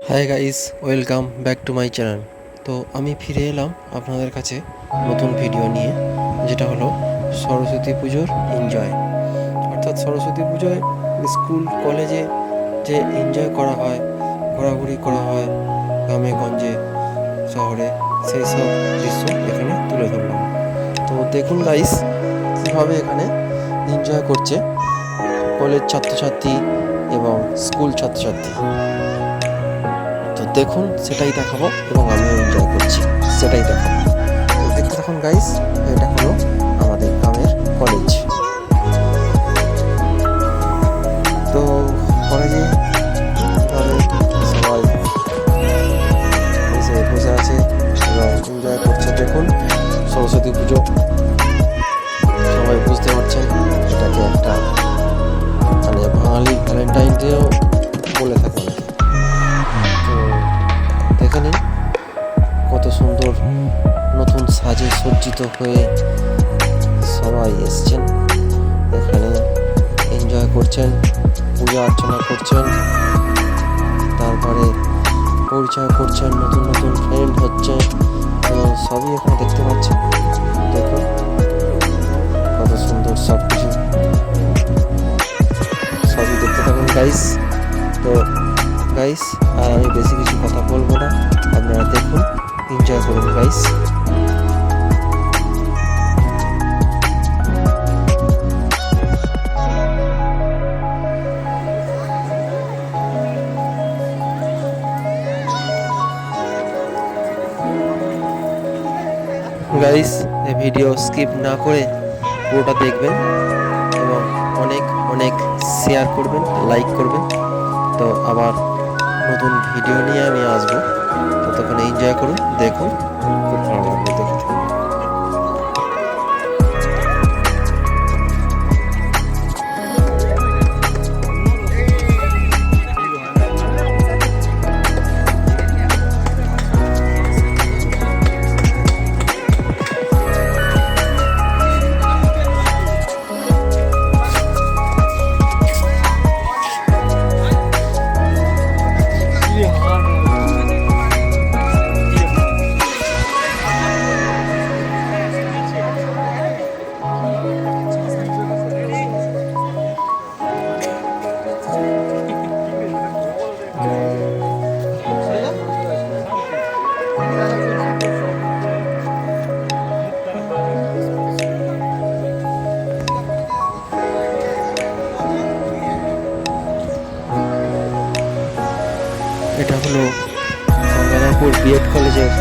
Hi guys, welcome back to my channel. তো আমি ফিরে এলাম আপনাদের কাছে নতুন ভিডিও নিয়ে, যেটা হলো সরস্বতী পুজোর এনজয়। অর্থাৎ সরস্বতী পুজোয় স্কুল কলেজে যে এনজয় করা হয়, ঘোরাঘুরি করা হয় গ্রামে গঞ্জে শহরে, সেই সব দৃশ্য এখানে তুলে ধরলাম। তো দেখুন গাইস, কীভাবে এখানে এনজয় করছে কলেজ ছাত্রছাত্রী এবং স্কুল ছাত্রছাত্রী। তো দেখুন, সেটাই দেখাবো এবং আমিও এনজয় করছি, সেটাই দেখাবো। তো দেখতে থাকুন গাইস, এটা হলো আমাদের গ্রামের কলেজ। তো কলেজে সবাই এসে বসে আছে এবং এনজয় করছে। দেখুন, সরস্বতী পুজো, সবাই বুঝতে পারছেন এটাকে একটা মানে বাঙালি ভ্যালেন্টাইন ডেও বলে থাকে অনেকে। তো দেখে নিন কত সুন্দর নতুন সাজে সজ্জিত হয়ে সবাই এসছেন এখানে, এনজয় করছেন, পূজা অর্চনা করছেন, তারপরে পরিচয় করছেন, নতুন নতুন ফ্রেন্ড হচ্ছে। তো সবই এখানে দেখতে পাচ্ছেন। দেখুন কত সুন্দর সব কিছু, সবই দেখতে থাকুন গাইস। তো গাইস, আর আমি বেশি কিছু কথা বলবো না, আপনারা দেখুন, এনজয় করুন গাইস। গাইস, এই ভিডিও স্কিপ না করে পুরোটা দেখবেন এবং অনেক অনেক শেয়ার করবেন, লাইক করবেন। তো আবার নতুন ভিডিও নিয়ে আমি আসবো, ততক্ষণ এনজয় করুন, দেখুন, খুব ভালো লাগবে দেখতে। এটা হলো গঙ্গারামপুর বিএড কলেজের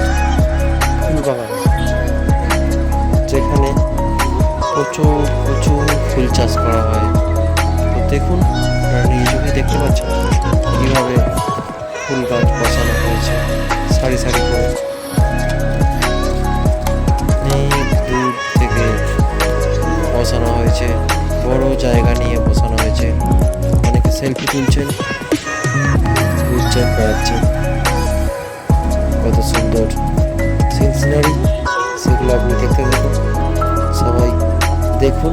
ফুল বাগান, যেখানে প্রচুর প্রচুর ফুল চাষ করা হয়। তো দেখুন, আপনারা নিজে চোখে দেখতে পাচ্ছেন কীভাবে ফুল গাছ বসানো হয়েছে সারি সারি করে। অনেক দূর থেকে বসানো হয়েছে, বড় জায়গা নিয়ে বসানো হয়েছে। অনেকে সেলফি তুলছেন, ঘুরছেন, বেড়াচ্ছেন। কত সুন্দর সিনারি, সেগুলো আপনি দেখতে দেখুন, সবাই দেখুন,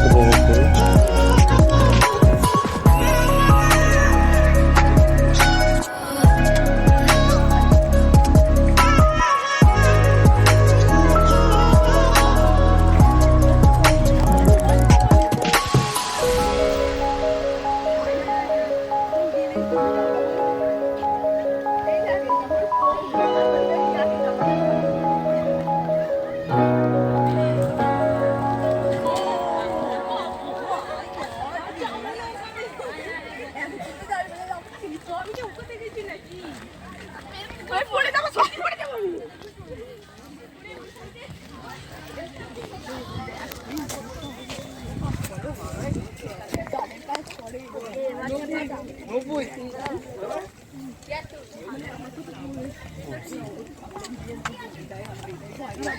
উপভোগ করুন।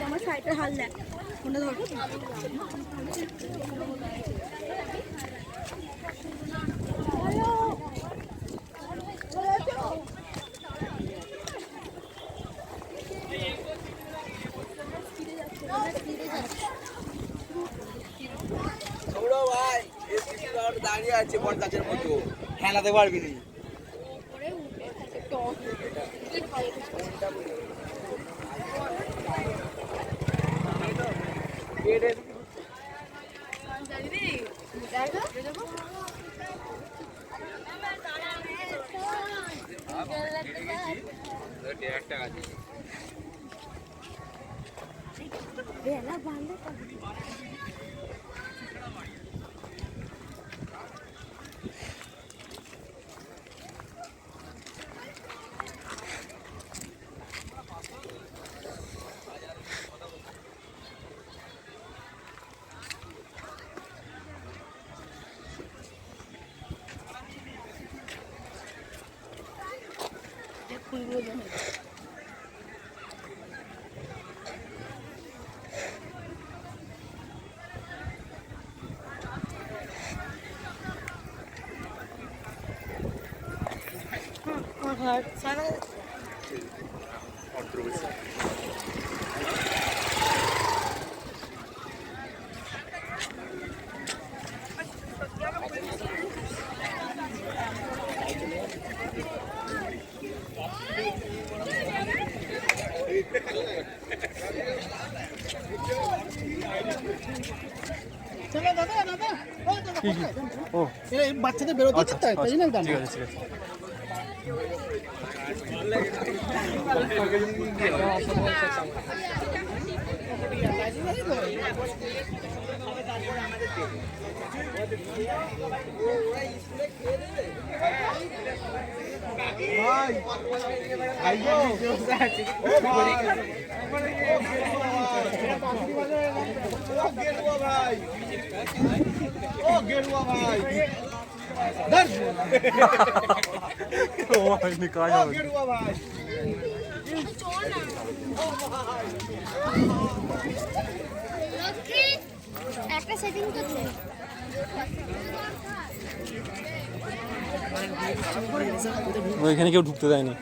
আমার সাইডের হাল দেখ কোনটা ধর। দাঁড়িয়ে আছে বট গাছের মতো, খেলাতে পারবি না। বাচ্চাদের বেরোতে হচ্ছে তাই জন্য গান। ঠিক আছে, ঠিক আছে। একটা সেটিং করতে ওইখানে কেউ ঢুকতে দেয়নি।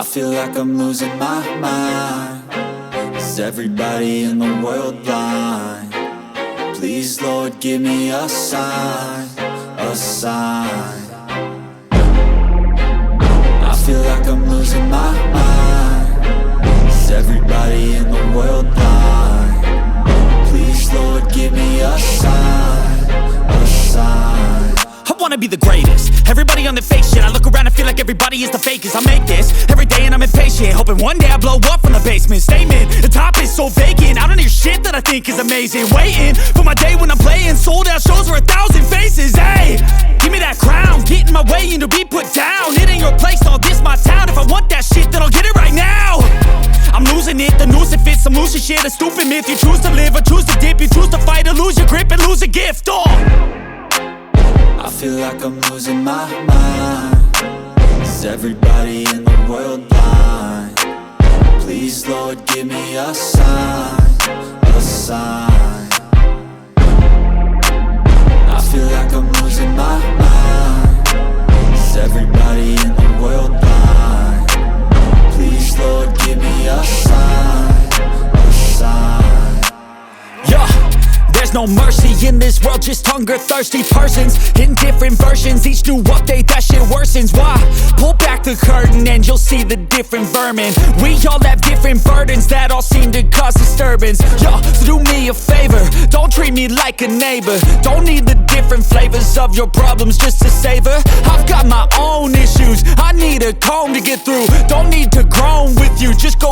I feel like I'm losing my mind. Is everybody in the world blind? Please, Lord, give me a sign, a sign. I feel like I'm losing my mind. Is everybody in the world blind? Please, Lord, give me a sign, a sign. I wanna be the greatest. Everybody on the fake shit. I look around and feel like everybody is the fakest. I make this every day and I'm impatient, hoping one day I blow up from the basement. Statement, the top is so vacant. I don't hear shit that I think is amazing. Waiting for my day when I'm playing sold out shows for 1,000 faces. Hey, give me that crown, get in my way and to be put down. It ain't your place, all this my town. If I want that shit, then I'll get it right now. I'm losing it, the noose it fits. I'm losing shit, a stupid myth. You choose to live or choose to dip. You choose to fight or lose your grip and lose a gift. I feel like I'm losing my mind. Is everybody in the world blind? Please, Lord, give me a sign, a sign. I feel like I'm losing my mind. Is everybody in the world blind? Please, Lord, give me a sign, a sign. Yeah, there's There's no mercy in this world, just hunger-thirsty persons in different versions. Each new update, that shit worsens. Why? Pull back the curtain and you'll see the different vermin. We all have different burdens that all seem to cause disturbance. Yo, so do me a favor, don't treat me like a neighbor. Don't need the different flavors of your problems just to savor. I've got my own issues, I need a comb to get through. Don't need to groan with you, just go